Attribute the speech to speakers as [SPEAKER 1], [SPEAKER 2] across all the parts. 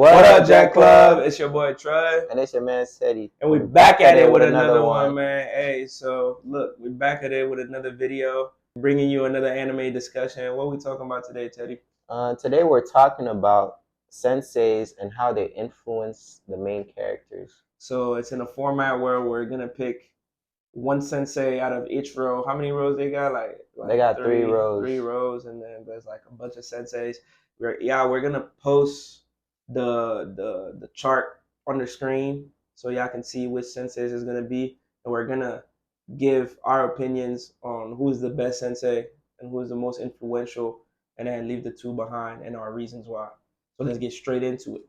[SPEAKER 1] What up, Jack Club? It's your boy Trudd.
[SPEAKER 2] And it's your man Teddy.
[SPEAKER 1] And we're back at it with another one, man. Hey, so look, we're back at it with another video, bringing you another anime discussion. What are we talking about today, Teddy?
[SPEAKER 2] Today we're talking about senseis and how they influence the main characters.
[SPEAKER 1] So it's in a format where we're going to pick one sensei out of each row. How many rows they got? Like
[SPEAKER 2] they got three rows.
[SPEAKER 1] 3 rows, and then there's like a bunch of senseis. We're going to post the chart on the screen so y'all can see which senseis is gonna be, and we're gonna give our opinions on who is the best sensei and who is the most influential, and then leave the two behind and our reasons why. So let's get straight into it.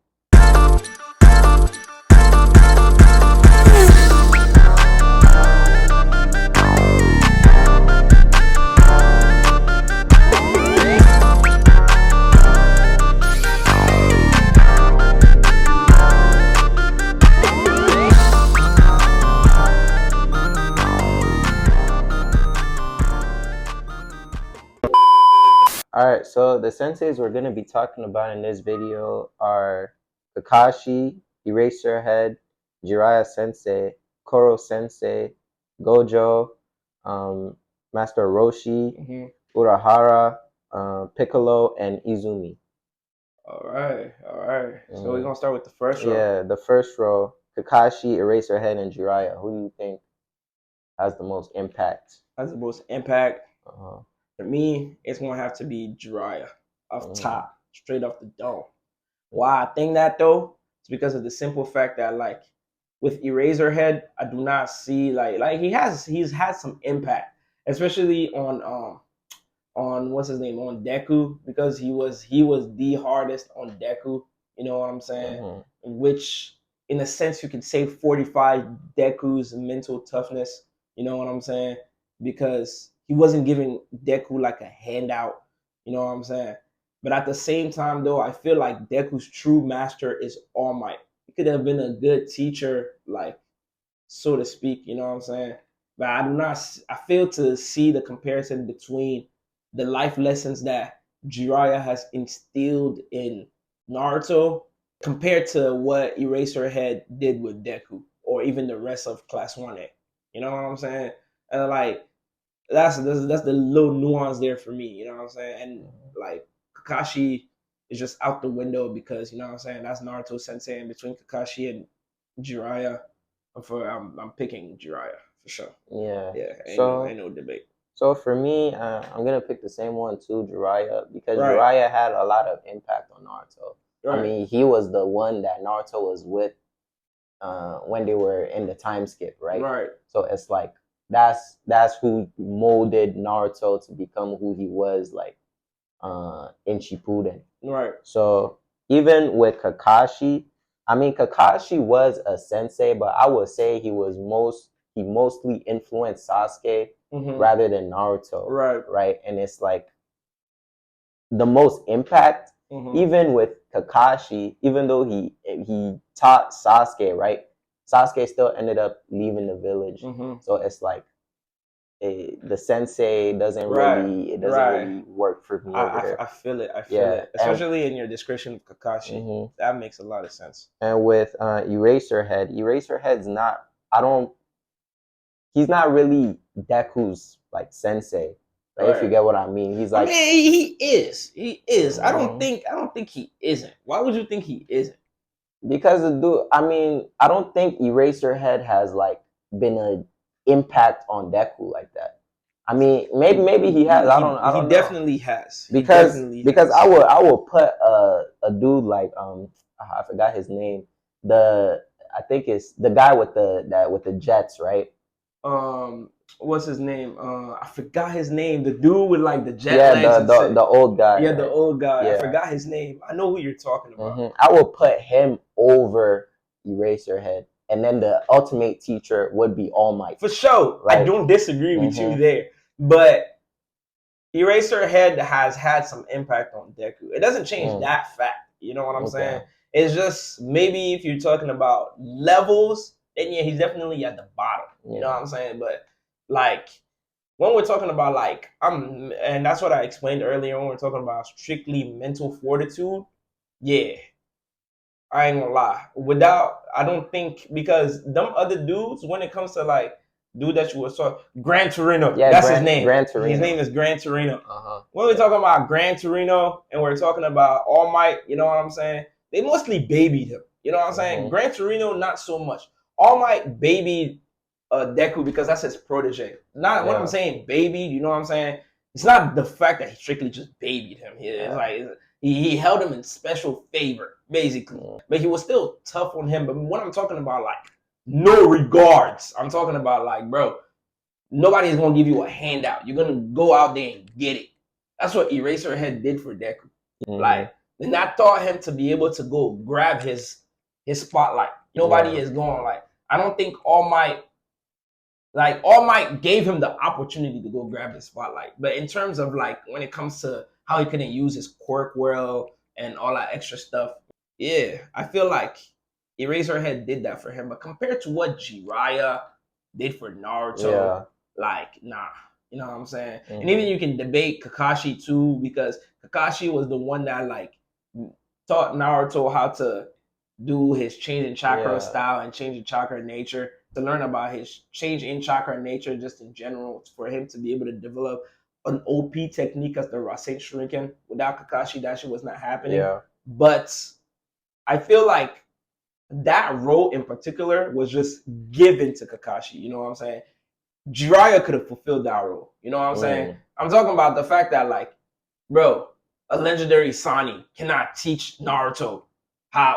[SPEAKER 2] Alright, so the senseis we're going to be talking about in this video are Kakashi, Eraserhead, Jiraiya Sensei, Koro Sensei, Gojo, Master Roshi, Urahara, Piccolo, and Izumi.
[SPEAKER 1] Alright. So we're going to start with the first row.
[SPEAKER 2] Yeah, the first row, Kakashi, Eraserhead, and Jiraiya. Who do you think has the most impact?
[SPEAKER 1] For me, it's going to have to be Jiraiya off top, straight off the dome. Why I think that, though, it's because of the simple fact that, like, with Eraserhead, I do not see, like he's had some impact, especially on what's his name, on Deku, because he was the hardest on Deku, you know what I'm saying? Which, in a sense, you could say 45 Deku's mental toughness, you know what I'm saying? Because he wasn't giving Deku like a handout, you know what I'm saying? But at the same time, though, I feel like Deku's true master is All Might. He could have been a good teacher, like, so to speak, you know what I'm saying? But I fail to see the comparison between the life lessons that Jiraiya has instilled in Naruto compared to what Eraserhead did with Deku, or even the rest of Class 1A. You know what I'm saying? And like, that's the little nuance there for me, you know what I'm saying? And like, Kakashi is just out the window because, you know what I'm saying, that's Naruto Sensei, and between Kakashi and Jiraiya, I'm picking Jiraiya for sure.
[SPEAKER 2] Yeah.
[SPEAKER 1] Ain't no debate.
[SPEAKER 2] So for me, I'm gonna pick the same one too, Jiraiya, because Jiraiya had a lot of impact on Naruto. I mean, he was the one that Naruto was with when they were in the time skip, right? So it's like that's who molded Naruto to become who he was, like in Shippuden.
[SPEAKER 1] Right.
[SPEAKER 2] So even with Kakashi, I mean, Kakashi was a sensei, but I would say he mostly influenced Sasuke rather than Naruto. Right. And it's like the most impact, even with Kakashi, even though he taught Sasuke, right? Sasuke still ended up leaving the village. So it's like the sensei doesn't really work for me.
[SPEAKER 1] I feel it. Especially in your description of Kakashi. That makes a lot of sense.
[SPEAKER 2] And with Eraserhead's not, he's not really Deku's like sensei. If you get what I mean. He's like,
[SPEAKER 1] I mean, he is. I don't think he isn't. Why would you think he isn't?
[SPEAKER 2] Because the dude, I mean, I don't think Eraserhead has like been an impact on Deku like that. I mean, maybe he has. I don't know.
[SPEAKER 1] He definitely has.
[SPEAKER 2] Because I will put a dude like I forgot his name. I think it's the guy with the jets, right?
[SPEAKER 1] What's his name? I forgot his name. The dude with like the jet
[SPEAKER 2] legs. Yeah, the old guy.
[SPEAKER 1] Yeah, the old guy. Yeah. I forgot his name. I know who you're talking about.
[SPEAKER 2] I will put him over Eraserhead, and then the ultimate teacher would be All Might.
[SPEAKER 1] For sure. Right? I don't disagree with you there, but Eraserhead has had some impact on Deku. It doesn't change that fact. You know what I'm saying? It's just, maybe if you're talking about levels, then yeah, he's definitely at the bottom. You know what I'm saying? But like, when we're talking about like, and that's what I explained earlier when we're talking about strictly mental fortitude, yeah, I ain't gonna lie. Without, I don't think, because them other dudes, when it comes to like dude that you was talking, Gran Torino,
[SPEAKER 2] Yeah,
[SPEAKER 1] that's his name.
[SPEAKER 2] Gran Torino.
[SPEAKER 1] His name is Gran Torino. When we're talking about Gran Torino and we're talking about All Might, you know what I'm saying? They mostly babied him. You know what I'm saying? Gran Torino, not so much. All Might babied Deku because that's his protege. Not what I'm saying, baby. You know what I'm saying? It's not the fact that he strictly just babied him. It's like he held him in special favor, basically. But he was still tough on him. But when I'm talking about like no regards, I'm talking about like, bro, nobody's gonna give you a handout. You're gonna go out there and get it. That's what Eraserhead did for Deku. Like, and I taught him to be able to go grab his spotlight. Nobody is going like. I don't think All Might gave him the opportunity to go grab his spotlight. But in terms of like when it comes to how he couldn't use his quirk well and all that extra stuff, yeah, I feel like Eraserhead did that for him. But compared to what Jiraiya did for Naruto, like, nah. You know what I'm saying? And even you can debate Kakashi too, because Kakashi was the one that like taught Naruto how to do his change in chakra style and change in chakra nature, to learn about his change in chakra nature just in general, for him to be able to develop an OP technique as the Rasen Shuriken. Without Kakashi, that shit was not happening. But I feel like that role in particular was just given to Kakashi. You know what I'm saying? Jiraiya could have fulfilled that role. You know what I'm saying? I'm talking about the fact that, like, bro, a legendary Sani cannot teach Naruto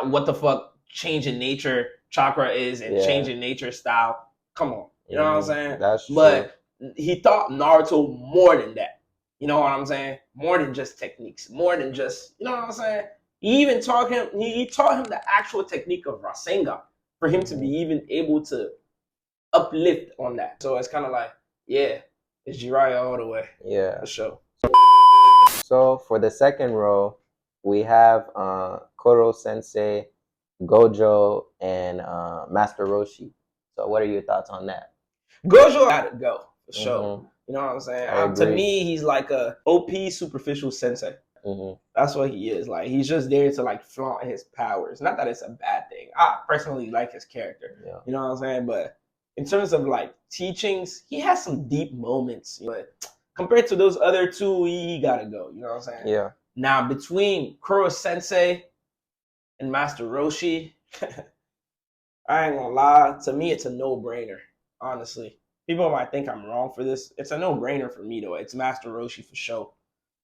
[SPEAKER 1] what the fuck change in nature chakra is and change in nature style. Come on. You know what I'm saying?
[SPEAKER 2] That's true.
[SPEAKER 1] But he taught Naruto more than that. You know what I'm saying? More than just techniques. More than just, you know what I'm saying? He even taught him, he taught him the actual technique of Rasengan for him to be even able to uplift on that. So it's kind of like, yeah, it's Jiraiya all the way.
[SPEAKER 2] Yeah.
[SPEAKER 1] For sure.
[SPEAKER 2] So for the second row, we have Koro Sensei, Gojo, and Master Roshi. So what are your thoughts on that?
[SPEAKER 1] Gojo gotta go, for sure. You know what I'm saying? To me, he's like a OP superficial sensei. That's what he is. Like, he's just there to like flaunt his powers. Not that it's a bad thing. I personally like his character. You know what I'm saying? But in terms of like teachings, he has some deep moments. But compared to those other two, he gotta go. You know what I'm saying?
[SPEAKER 2] Yeah.
[SPEAKER 1] Now, between Kuro Sensei and Master Roshi, I ain't gonna lie. To me, it's a no-brainer, honestly. People might think I'm wrong for this. It's a no-brainer for me, though. It's Master Roshi for sure.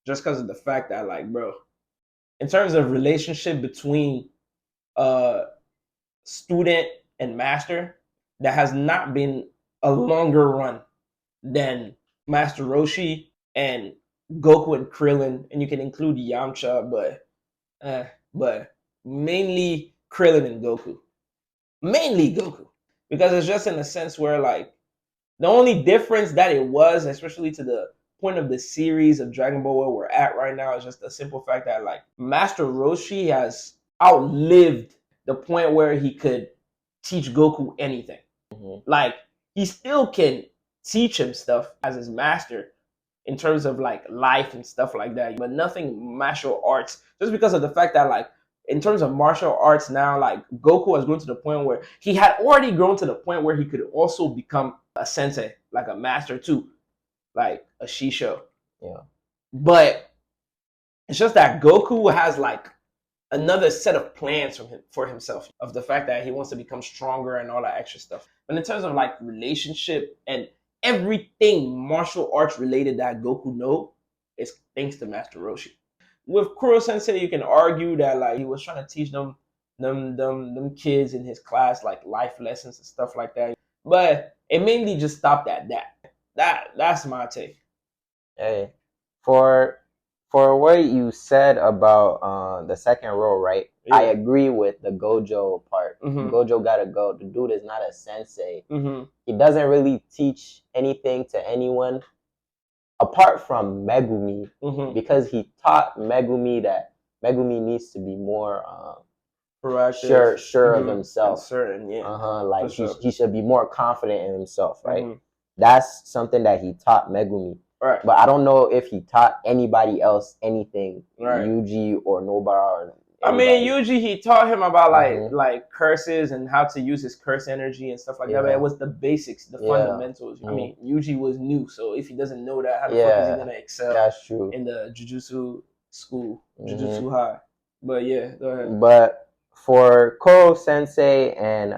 [SPEAKER 1] Just because of the fact that, like, bro, in terms of relationship between student and master, that has not been a longer run than Master Roshi and Goku and Krillin, and you can include Yamcha, but mainly Krillin and Goku. Mainly Goku. Because it's just in a sense where, like, the only difference that it was, especially to the point of the series of Dragon Ball where we're at right now, is just the simple fact that, like, Master Roshi has outlived the point where he could teach Goku anything. Like, he still can teach him stuff as his master in terms of like life and stuff like that, but nothing martial arts, just because of the fact that, like, in terms of martial arts now, like, Goku has grown to the point where he had already grown to the point where he could also become a sensei, like a master too, like a Shisho. But it's just that Goku has like another set of plans for himself, of the fact that he wants to become stronger and all that extra stuff. But in terms of like relationship and everything martial arts related that Goku know, is thanks to Master Roshi. With Kuro Sensei, you can argue that like he was trying to teach them kids in his class like life lessons and stuff like that. But it mainly just stopped at that. That's my take.
[SPEAKER 2] Hey, for what you said about the second row, right? I agree with the Gojo part. Gojo gotta go. The dude is not a sensei. He doesn't really teach anything to anyone apart from Megumi, because he taught Megumi that Megumi needs to be more sure of himself.
[SPEAKER 1] Certain,
[SPEAKER 2] like he should be more confident in himself, right? That's something that he taught Megumi. But I don't know if he taught anybody else anything, Yuji or Nobara or
[SPEAKER 1] I mean, usually he taught him about like curses and how to use his curse energy and stuff like that. But it was the basics, the fundamentals. I mean, Yuji was new, so if he doesn't know that, how the fuck is he gonna excel?
[SPEAKER 2] That's true.
[SPEAKER 1] In the Jujutsu school, Jujutsu High. But yeah, go ahead.
[SPEAKER 2] But for Koro Sensei and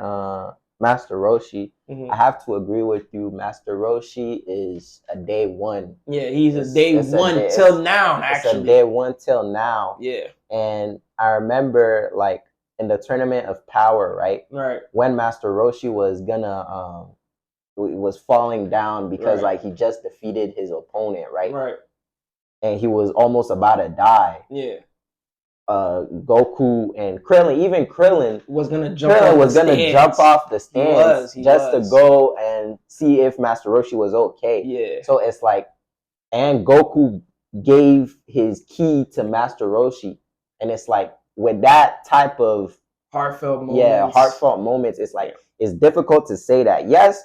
[SPEAKER 2] Master Roshi, I have to agree with you. Master Roshi is a day one.
[SPEAKER 1] Yeah, he's a day one till now, actually.
[SPEAKER 2] It's a day one till now.
[SPEAKER 1] Yeah.
[SPEAKER 2] And I remember, like, in the Tournament of Power, right?
[SPEAKER 1] Right.
[SPEAKER 2] When Master Roshi was gonna, was falling down because, like, he just defeated his opponent, right?
[SPEAKER 1] Right.
[SPEAKER 2] And he was almost about to die.
[SPEAKER 1] Yeah.
[SPEAKER 2] Goku and Krillin, even Krillin
[SPEAKER 1] was gonna jump off the stands
[SPEAKER 2] just to go and see if Master Roshi was okay.
[SPEAKER 1] Yeah.
[SPEAKER 2] So it's like, and Goku gave his key to Master Roshi, and it's like with that type of
[SPEAKER 1] heartfelt moments,
[SPEAKER 2] it's like it's difficult to say that. Yes,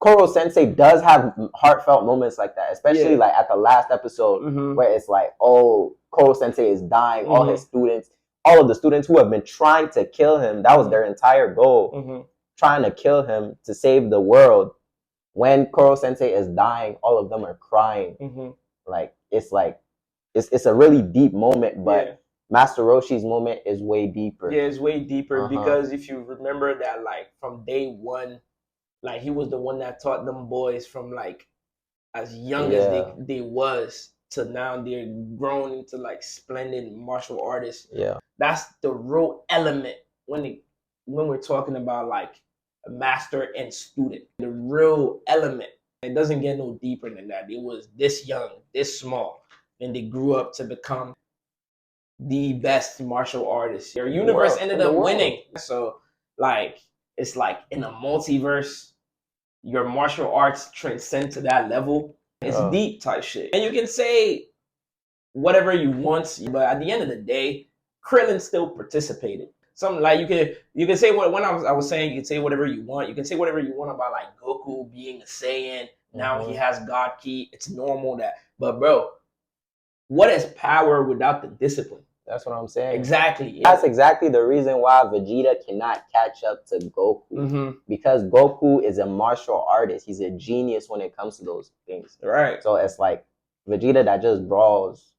[SPEAKER 2] Koro Sensei does have heartfelt moments like that, especially like at the last episode where it's like, oh, Koro Sensei is dying. All his students, all of the students who have been trying to kill him, that was their entire goal, trying to kill him to save the world. When Koro Sensei is dying, all of them are crying. Like it's a really deep moment, but Master Roshi's moment is way deeper.
[SPEAKER 1] Yeah, it's way deeper because if you remember that, like from day one, like he was the one that taught them boys from like as young as they was to now they're grown into like splendid martial artists.
[SPEAKER 2] Yeah,
[SPEAKER 1] that's the real element when we're talking about like a master and student. The real element. It doesn't get no deeper than that. It was this young, this small, and they grew up to become the best martial artists. Their universe ended up winning. So like it's like in a multiverse, your martial arts transcend to that level. It's deep type shit. And you can say whatever you want, but at the end of the day, Krillin still participated. Something like you can say what when I was saying you can say whatever you want. You can say whatever you want about like Goku being a Saiyan. Now he has God Ki. It's normal that, but bro, what is power without the discipline?
[SPEAKER 2] That's what I'm saying.
[SPEAKER 1] Exactly. Yeah.
[SPEAKER 2] That's exactly the reason why Vegeta cannot catch up to Goku. Because Goku is a martial artist. He's a genius when it comes to those things.
[SPEAKER 1] Right.
[SPEAKER 2] So it's like Vegeta that just brawls.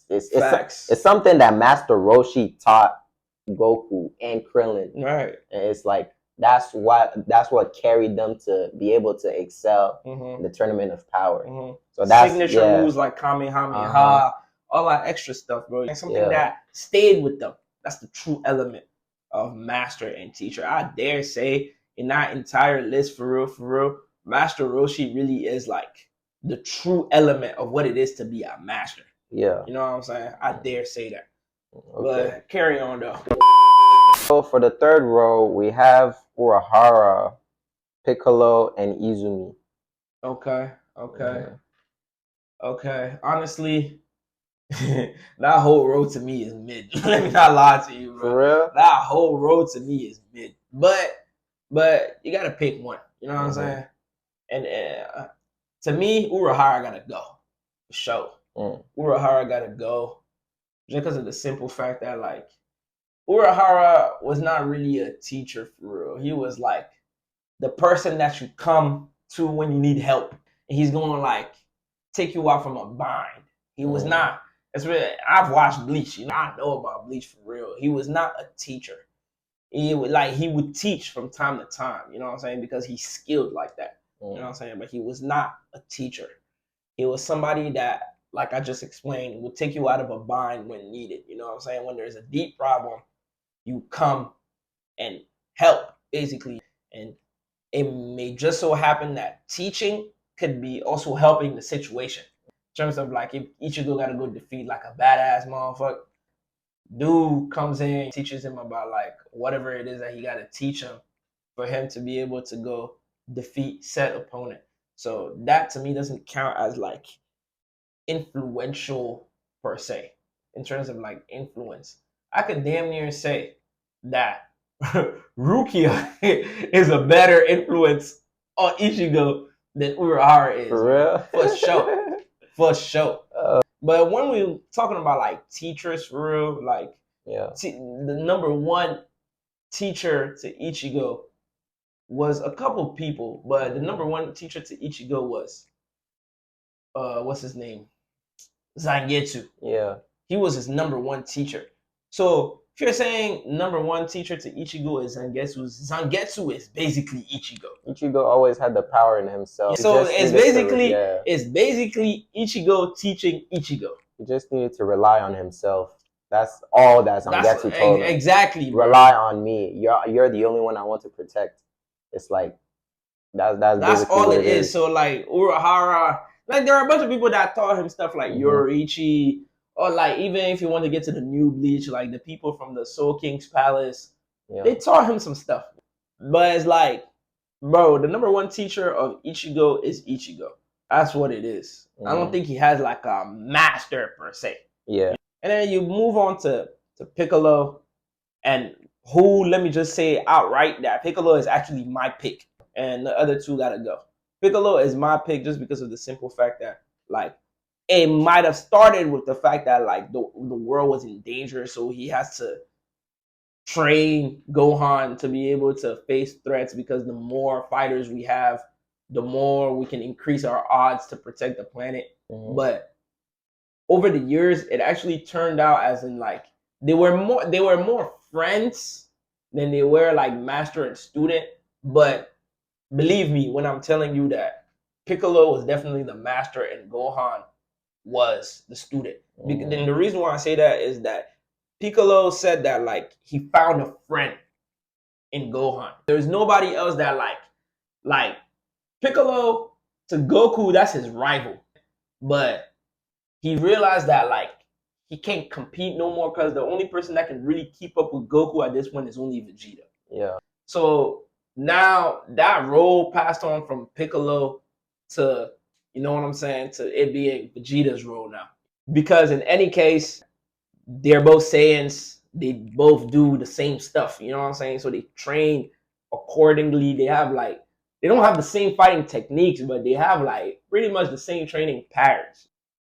[SPEAKER 2] It's something that Master Roshi taught Goku and Krillin.
[SPEAKER 1] Right.
[SPEAKER 2] And it's like that's what carried them to be able to excel in the Tournament of Power.
[SPEAKER 1] So that's signature moves like Kamehameha. All that extra stuff, bro. And something that stayed with them. That's the true element of master and teacher. I dare say in that entire list, for real, Master Roshi really is like the true element of what it is to be a master.
[SPEAKER 2] Yeah.
[SPEAKER 1] You know what I'm saying? I dare say that. Okay. But carry on though.
[SPEAKER 2] So for the third row, we have Urahara, Piccolo, and Izumi.
[SPEAKER 1] Okay. Honestly, that whole row to me is mid. Let me not lie to you, bro.
[SPEAKER 2] For real?
[SPEAKER 1] That whole row to me is mid. But you gotta pick one. You know what I'm saying? And to me, Urahara gotta go. For sure. Urahara gotta go. Just because of the simple fact that like Urahara was not really a teacher for real. He was like the person that you come to when you need help. And he's gonna like take you out from a bind. He was not. It's really, I've watched Bleach. You know, I know about Bleach for real. He was not a teacher. He would teach from time to time. You know what I'm saying? Because he's skilled like that. You know what I'm saying? But he was not a teacher. He was somebody that, like I just explained, would take you out of a bind when needed. You know what I'm saying? When there's a deep problem, you come and help, basically. And it may just so happen that teaching could be also helping the situation. In terms of like if Ichigo gotta go defeat like a badass motherfucker, dude comes in, teaches him about like whatever it is that he gotta teach him for him to be able to go defeat said opponent. So that to me doesn't count as like influential per se. In terms of like influence, I could damn near say that Rukia is a better influence on Ichigo than Urahara is.
[SPEAKER 2] For real?
[SPEAKER 1] For sure. For sure. But when we're talking about like teachers for real, like
[SPEAKER 2] Yeah.
[SPEAKER 1] See, the number one teacher to Ichigo was a couple people, but the number one teacher to Ichigo was what's his name? Zangetsu.
[SPEAKER 2] Yeah.
[SPEAKER 1] He was his number one teacher. So if you're saying number one teacher to Ichigo is Zangetsu is basically Ichigo.
[SPEAKER 2] Ichigo always had the power in himself.
[SPEAKER 1] So it's basically Ichigo teaching Ichigo.
[SPEAKER 2] He just needed to rely on himself. That's all that Zangetsu told him.
[SPEAKER 1] Exactly. Bro.
[SPEAKER 2] Rely on me. You're the only one I want to protect. It's like that's
[SPEAKER 1] all it is. So like Urahara, like there are a bunch of people that taught him stuff like Yoriichi, or like even if you want to get to the new Bleach, like the people from the Soul King's Palace, they taught him some stuff. But it's like, bro, the number one teacher of Ichigo is Ichigo. That's what it is. I don't think he has like a master per se.
[SPEAKER 2] Yeah.
[SPEAKER 1] And then you move on to Piccolo, and who, let me just say outright that Piccolo is actually my pick. And the other two gotta go. Piccolo is my pick just because of the simple fact that, like, it might have started with the fact that, like, the world was in danger, so he has to train Gohan to be able to face threats, because the more fighters we have, the more we can increase our odds to protect the planet. But over the years, it actually turned out as in, like, they were more friends than they were like master and student. But believe me when I'm telling you that Piccolo was definitely the master and Gohan was the student. And the reason why I say that is that Piccolo said that, like, he found a friend in Gohan. There's nobody else that like Piccolo to Goku, that's his rival. But he realized that, like, he can't compete no more because the only person that can really keep up with Goku at this point is only Vegeta.
[SPEAKER 2] Yeah.
[SPEAKER 1] So now that role passed on from Piccolo to, you know what I'm saying, to it being Vegeta's role now. Because in any case, they're both Saiyans. They both do the same stuff. You know what I'm saying? So they train accordingly. They have like, they don't have the same fighting techniques, but they have like pretty much the same training patterns.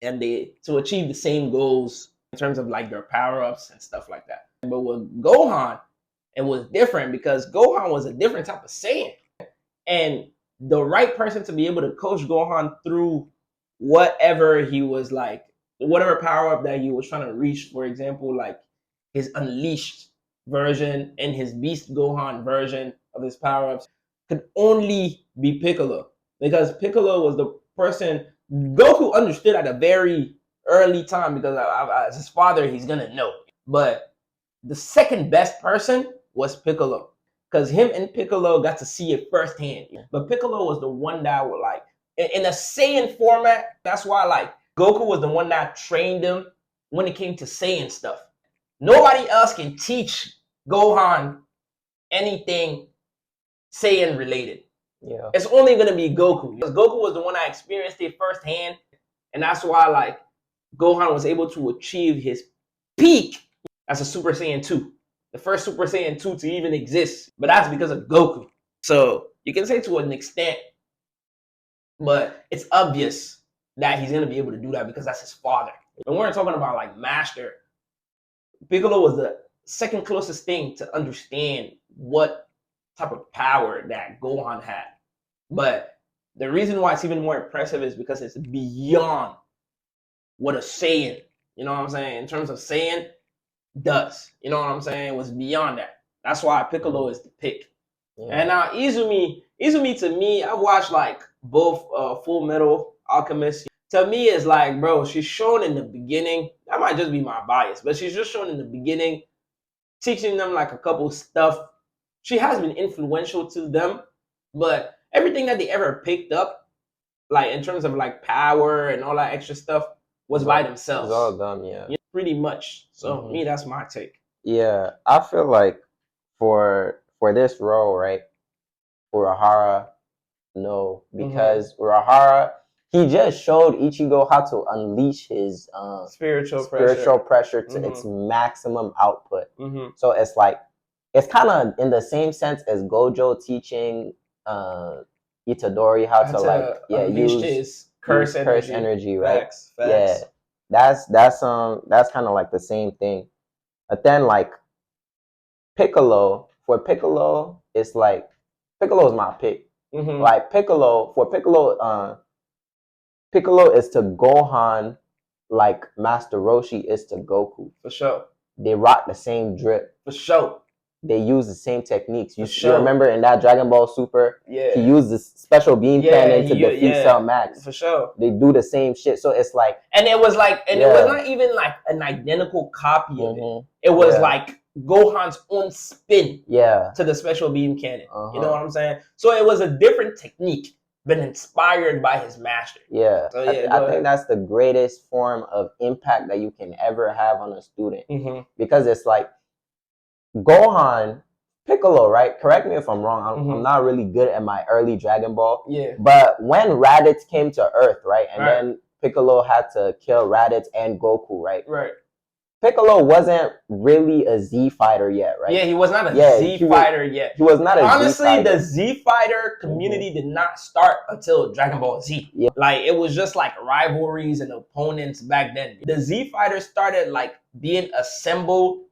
[SPEAKER 1] And they to achieve the same goals in terms of like their power-ups and stuff like that. But with Gohan, it was different because Gohan was a different type of Saiyan. And the right person to be able to coach Gohan through whatever he was like, whatever power-up that he was trying to reach, for example, like his Unleashed version and his Beast Gohan version of his power-ups, could only be Piccolo. Because Piccolo was the person Goku understood at a very early time, because as his father, he's gonna know. But the second best person was Piccolo, because him and Piccolo got to see it firsthand. But Piccolo was the one that would, like, in a Saiyan format. That's why, like, Goku was the one that trained him when it came to Saiyan stuff. Nobody else can teach Gohan anything Saiyan related.
[SPEAKER 2] Yeah.
[SPEAKER 1] It's only gonna be Goku, because Goku was the one that experienced it firsthand, and that's why, like, Gohan was able to achieve his peak as a Super Saiyan 2, the first Super Saiyan 2 to even exist. But that's because of Goku. So you can say to an extent, but it's obvious that he's gonna be able to do that because that's his father. And we're talking about like master. Piccolo was the second closest thing to understand what type of power that Gohan had. But the reason why it's even more impressive is because it's beyond what a Saiyan, you know what I'm saying, in terms of Saiyan, does. You know what I'm saying? It was beyond that. That's why Piccolo is the pick. Yeah. And now Izumi to me, I've watched like both Full Metal Alchemist. To me, it's like, bro, she's shown in the beginning, that might just be my bias, but she's just shown in the beginning, teaching them like a couple stuff. She has been influential to them, but everything that they ever picked up, like in terms of like power and all that extra stuff, was by themselves.
[SPEAKER 2] It's all them, yeah.
[SPEAKER 1] Pretty much. So me, that's my take.
[SPEAKER 2] Yeah, I feel like for this role, right, Urahara, no, because Urahara, he just showed Ichigo how to unleash his spiritual pressure to its maximum output. So it's like, it's kind of in the same sense as Gojo teaching Itadori how to like use his curse energy, right?
[SPEAKER 1] Facts.
[SPEAKER 2] Yeah, that's kind of like the same thing. But then like Piccolo, for Piccolo, it's like Piccolo is my pick. Like Piccolo, Piccolo is to Gohan like Master Roshi is to Goku.
[SPEAKER 1] For sure.
[SPEAKER 2] They rock the same drip.
[SPEAKER 1] For sure.
[SPEAKER 2] They use the same techniques. You remember in that Dragon Ball Super, he used this special beam cannon to defeat Cell Max.
[SPEAKER 1] For sure.
[SPEAKER 2] They do the same shit. So it's like,
[SPEAKER 1] and it was like, and it was not even like an identical copy of it. It was like Gohan's own spin to the special beam cannon. You know what I'm saying? So it was a different technique, been inspired by his master.
[SPEAKER 2] Yeah. So I think that's the greatest form of impact that you can ever have on a student. Because it's like, Gohan, Piccolo, right? Correct me if I'm wrong. I'm not really good at my early Dragon Ball.
[SPEAKER 1] Yeah.
[SPEAKER 2] But when Raditz came to Earth, right? And then Piccolo had to kill Raditz and Goku, right?
[SPEAKER 1] Right.
[SPEAKER 2] Piccolo wasn't really a Z fighter yet, right?
[SPEAKER 1] Yeah, he was not a Z fighter yet.
[SPEAKER 2] He was not a
[SPEAKER 1] Honestly,
[SPEAKER 2] Z fighter.
[SPEAKER 1] the Z fighter community did not start until Dragon Ball Z. Yeah. Like, it was just like rivalries and opponents back then. The Z fighter started like being assembled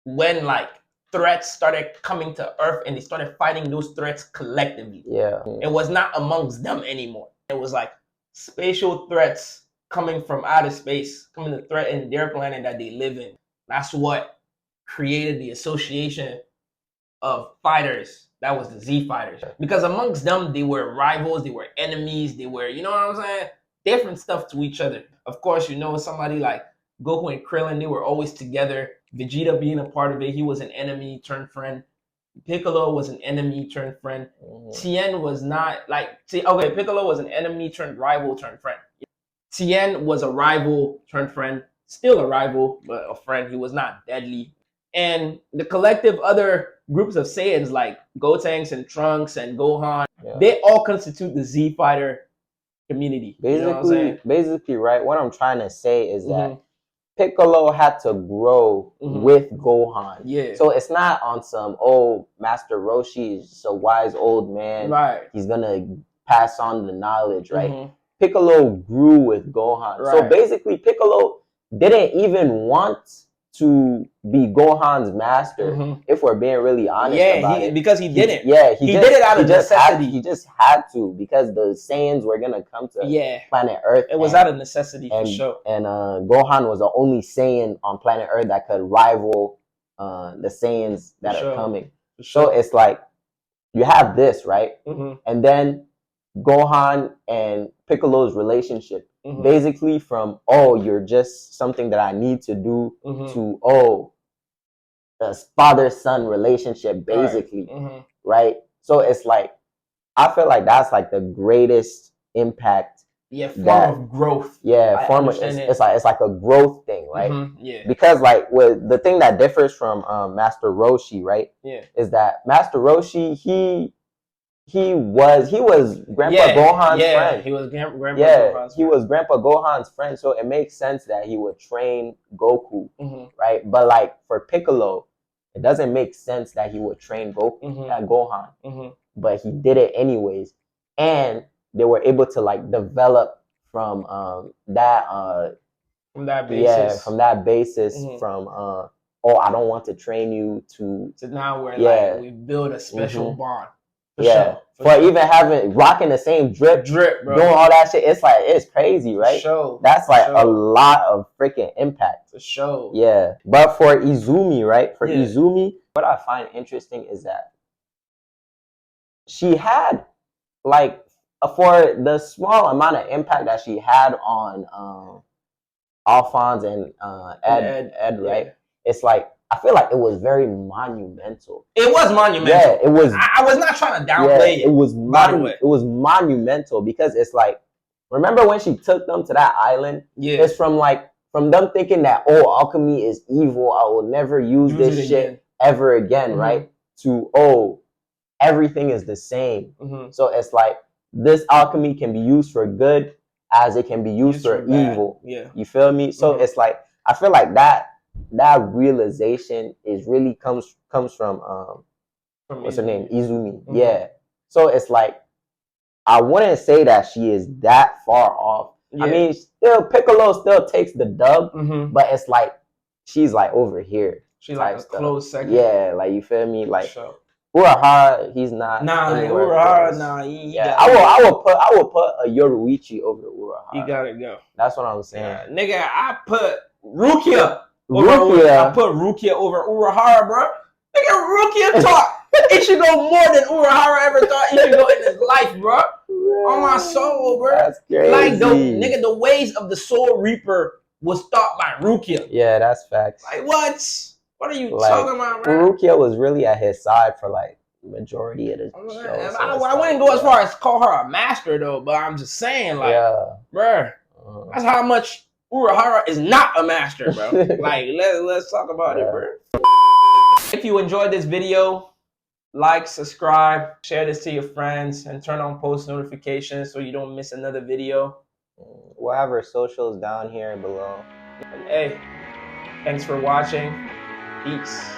[SPEAKER 1] when like threats started coming to Earth and they started fighting those threats collectively.
[SPEAKER 2] Yeah.
[SPEAKER 1] It was not amongst them anymore. It was like spatial threats coming from outer space, coming to threaten their planet that they live in. That's what created the association of fighters. That was the Z fighters. Because amongst them, they were rivals, they were enemies, they were, you know what I'm saying? Different stuff to each other. Of course, you know, somebody like Goku and Krillin, they were always together. Vegeta being a part of it, he was an enemy turned friend. Piccolo was an enemy turned friend. Tien was not like, Piccolo was an enemy turned rival turned friend. Tien was a rival turned friend, still a rival, but a friend. He was not deadly. And the collective other groups of Saiyans like Gotenks and Trunks and Gohan, they all constitute the Z fighter community.
[SPEAKER 2] Basically,
[SPEAKER 1] you know what I'm saying?
[SPEAKER 2] Basically, right? What I'm trying to say is that Piccolo had to grow with Gohan.
[SPEAKER 1] Yeah.
[SPEAKER 2] So it's not on some, Master Roshi is just a wise old man.
[SPEAKER 1] Right.
[SPEAKER 2] He's going to pass on the knowledge, right? Piccolo grew with Gohan.
[SPEAKER 1] Right.
[SPEAKER 2] So basically, Piccolo didn't even want to be Gohan's master, if we're being really honest about it.
[SPEAKER 1] Because he didn't.
[SPEAKER 2] He
[SPEAKER 1] did it out of necessity.
[SPEAKER 2] He just had to, because the Saiyans were going to come to planet Earth.
[SPEAKER 1] It was out of necessity, for sure.
[SPEAKER 2] And Gohan was the only Saiyan on planet Earth that could rival the Saiyans that are coming. So it's like, you have this, right? And then Gohan and Piccolo's relationship. Basically from, you're just something that I need to do, to, a father-son relationship, basically, right? So it's like, I feel like that's like the greatest impact.
[SPEAKER 1] Yeah, form of growth.
[SPEAKER 2] Yeah, it's like a growth thing, right? Because like with the thing that differs from Master Roshi, right? Is that Master Roshi, he was Grandpa Gohan's friend.
[SPEAKER 1] He was Grandpa Gohan's friend.
[SPEAKER 2] He was Grandpa Gohan's friend, so it makes sense that he would train Goku, right? But like for Piccolo, it doesn't make sense that he would train Gohan, but he did it anyways, and they were able to like develop from that basis. From that basis, from I don't want to train you to
[SPEAKER 1] now where like we build a special bond.
[SPEAKER 2] For even rocking the same drip, bro. Doing all that shit, it's like, it's crazy, right? That's like a lot of freaking impact.
[SPEAKER 1] For sure.
[SPEAKER 2] Yeah. But for Izumi, right? For Izumi, what I find interesting is that she had, like, for the small amount of impact that she had on Alphonse and Ed, right? It's like, I feel like it was very monumental.
[SPEAKER 1] It was monumental.
[SPEAKER 2] Yeah, it was.
[SPEAKER 1] I was not trying to downplay it.
[SPEAKER 2] It was monumental because it's like, remember when she took them to that island? Yeah. It's from them thinking that, alchemy is evil. I will never use this shit ever again, right? To, everything is the same. So it's like, this alchemy can be used for good as it can be used for evil. Yeah. You feel me? So it's like, I feel like that realization is really comes from what's her name, Izumi. Yeah. So it's like, I wouldn't say that she is that far off. I mean, Piccolo still takes the dub, but it's like she's like over here.
[SPEAKER 1] She's like a close second.
[SPEAKER 2] Yeah, like you feel me? Like
[SPEAKER 1] sure.
[SPEAKER 2] Urahara, he's not.
[SPEAKER 1] Nah, Urahara, nah.
[SPEAKER 2] Yeah, I will put a Yoruichi over Urahara.
[SPEAKER 1] You gotta go.
[SPEAKER 2] That's what I'm saying.
[SPEAKER 1] Yeah, nigga, I put Rukia. I put Rukia over Urahara, bro. Nigga, Rukia taught Ichigo more than Urahara ever thought Ichigo in his life, bro. On my soul, bro.
[SPEAKER 2] That's crazy.
[SPEAKER 1] Like the ways of the Soul Reaper was taught by Rukia.
[SPEAKER 2] Yeah, that's facts.
[SPEAKER 1] Like what? What are you talking about, man?
[SPEAKER 2] Rukia was really at his side for like majority of the show.
[SPEAKER 1] I wouldn't go as far as call her a master though, but I'm just saying, like, bro, that's how much Urahara is not a master, bro. Like, let's talk about it, bro. If you enjoyed this video, like, subscribe, share this to your friends, and turn on post notifications so you don't miss another video.
[SPEAKER 2] We'll have our socials down here below.
[SPEAKER 1] And hey, thanks for watching. Peace.